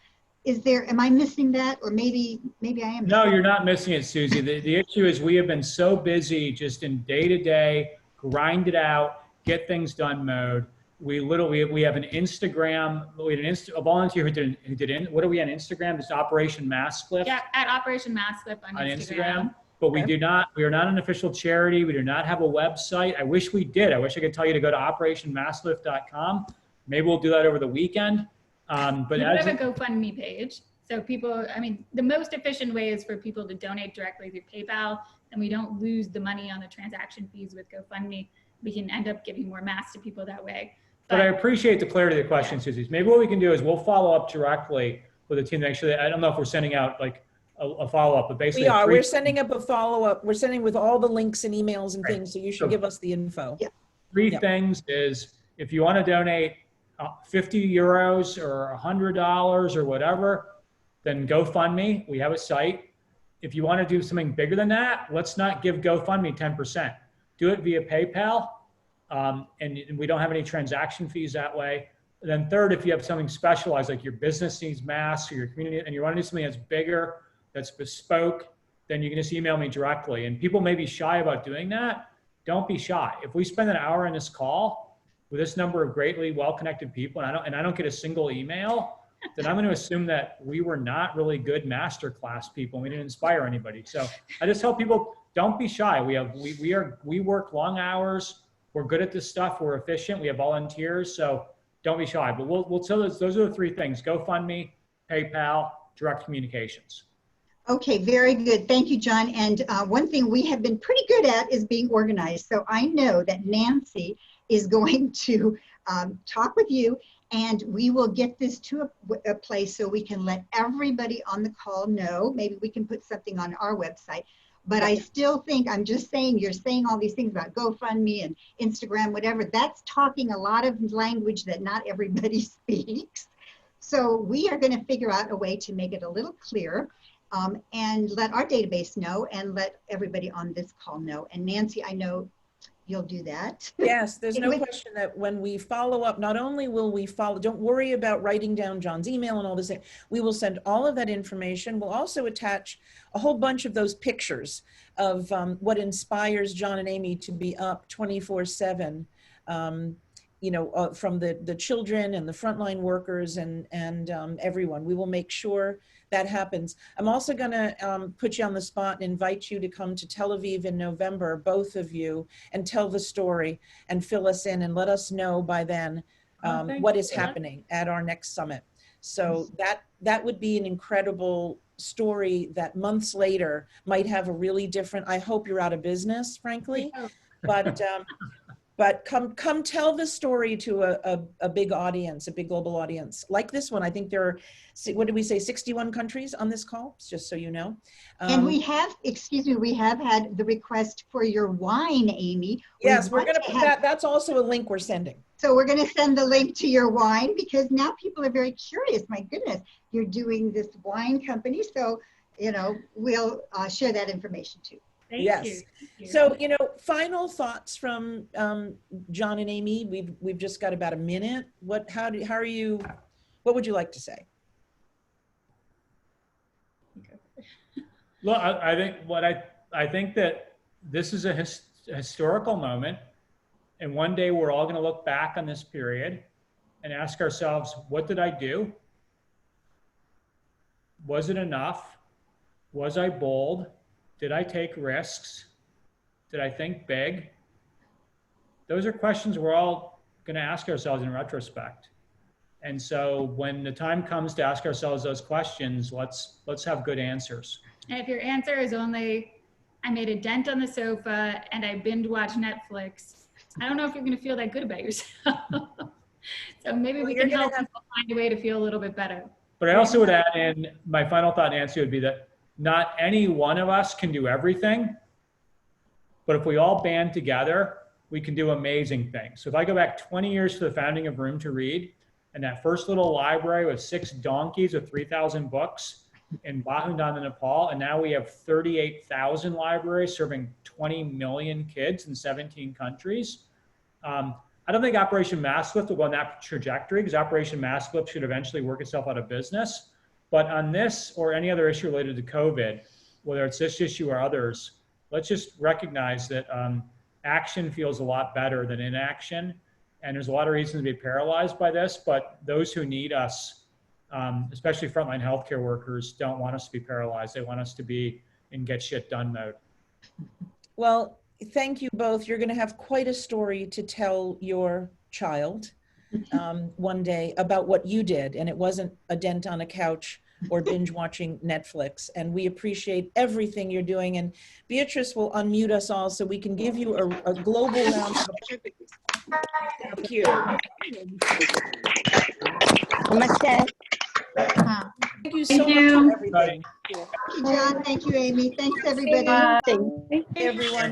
am I missing that? Or maybe I am. No, you're not missing it, Susie. The issue is we have been so busy just in day-to-day, grind it out, get things done mode. We have an Instagram, a volunteer who did what are we on Instagram? It's Operation Mass Lift. Yeah, at Operation Mass Lift on Instagram. But we are not an official charity. We do not have a website. I wish we did. I wish I could tell you to go to operationmasslift.com. Maybe we'll do that over the weekend. But we have a GoFundMe page. So the most efficient way is for people to donate directly through PayPal, and we don't lose the money on the transaction fees with GoFundMe. We can end up giving more masks to people that way. But I appreciate the clarity of the question, yeah. Susie. Maybe what we can do is we'll follow up directly with the team. Actually, I don't know if we're sending out like a follow-up, but basically we're sending up a follow-up. We're sending with all the links and emails and things, so you should give us the info. Yeah. Three things is, if you want to donate 50 euros or $100 or whatever, then GoFundMe, we have a site. If you want to do something bigger than that, let's not give GoFundMe 10%. Do it via PayPal, and we don't have any transaction fees that way. And then third, if you have something specialized, like your business needs masks or your community, and you want to do something that's bigger, that's bespoke, then you can just email me directly. And people may be shy about doing that. Don't be shy. If we spend an hour on this call with this number of greatly well-connected people, and I don't get a single email, then I'm going to assume that we were not really good masterclass people. And we didn't inspire anybody. So I just tell people, don't be shy. We work long hours. We're good at this stuff. We're efficient. We have volunteers. So don't be shy. But we'll tell those are the three things: GoFundMe, PayPal, direct communications. Okay, very good. Thank you, John. And one thing we have been pretty good at is being organized. So I know that Nancy is going to talk with you, and we will get this to a place so we can let everybody on the call know. Maybe we can put something on our website. But I still think, I'm just saying, you're saying all these things about GoFundMe and Instagram, whatever. That's talking a lot of language that not everybody speaks. So we are going to figure out a way to make it a little clearer. And let our database know and let everybody on this call know. And Nancy, I know you'll do that. Yes, there's no question that when we follow up, not only will we follow, don't worry about writing down John's email and all this, we will send all of that information. We'll also attach a whole bunch of those pictures of what inspires John and Amy to be up 24/7. You know, from the children and the frontline workers and everyone. We will make sure that happens. I'm also going to put you on the spot and invite you to come to Tel Aviv in November, both of you, and tell the story and fill us in and let us know by then what is happening at our next summit. So that would be an incredible story that months later might have a really different, I hope you're out of business, frankly, but come tell the story to a big audience, a big global audience like this one. I think there are, what did we say, 61 countries on this call, just so you know. And we have, excuse me, we have had the request for your wine, Amy. Yes, we're going to put that, that's also a link we're sending. So we're going to send the link to your wine because now people are very curious. My goodness, you're doing this wine company. So, you know, we'll share that information too. Thank yes. you. Thank you. So, you know, final thoughts from John and Amy. We've just got about a minute. What would you like to say? Look, I think that this is a historical moment, and one day we're all going to look back on this period and ask ourselves, what did I do? Was it enough? Was I bold? Did I take risks? Did I think big? Those are questions we're all going to ask ourselves in retrospect. And so when the time comes to ask ourselves those questions, let's have good answers. And if your answer is only, I made a dent on the sofa and I binge watch Netflix, I don't know if you're going to feel that good about yourself. So maybe we can help people find a way to feel a little bit better. But I also would add in, my final thought, Nancy, would be that not any one of us can do everything, but if we all band together, we can do amazing things. So if I go back 20 years to the founding of Room to Read, and that first little library with 6 donkeys with 3,000 books in Bahundan in Nepal, and now we have 38,000 libraries serving 20 million kids in 17 countries. I don't think Operation Mask Lift will go on that trajectory because Operation Mask Lift should eventually work itself out of business. But on this or any other issue related to COVID, whether it's this issue or others, let's just recognize that action feels a lot better than inaction. And there's a lot of reasons to be paralyzed by this, but those who need us, especially frontline healthcare workers, don't want us to be paralyzed. They want us to be in get shit done mode. Well, thank you both. You're going to have quite a story to tell your child one day about what you did, and it wasn't a dent on a couch or binge watching Netflix. And we appreciate everything you're doing. And Beatrice will unmute us all so we can give you a global round of applause. Thank you. Namaste. Thank you so much for everything. Thank you, John. Thank you, Amy. Thanks, everybody. Thank you. Everyone.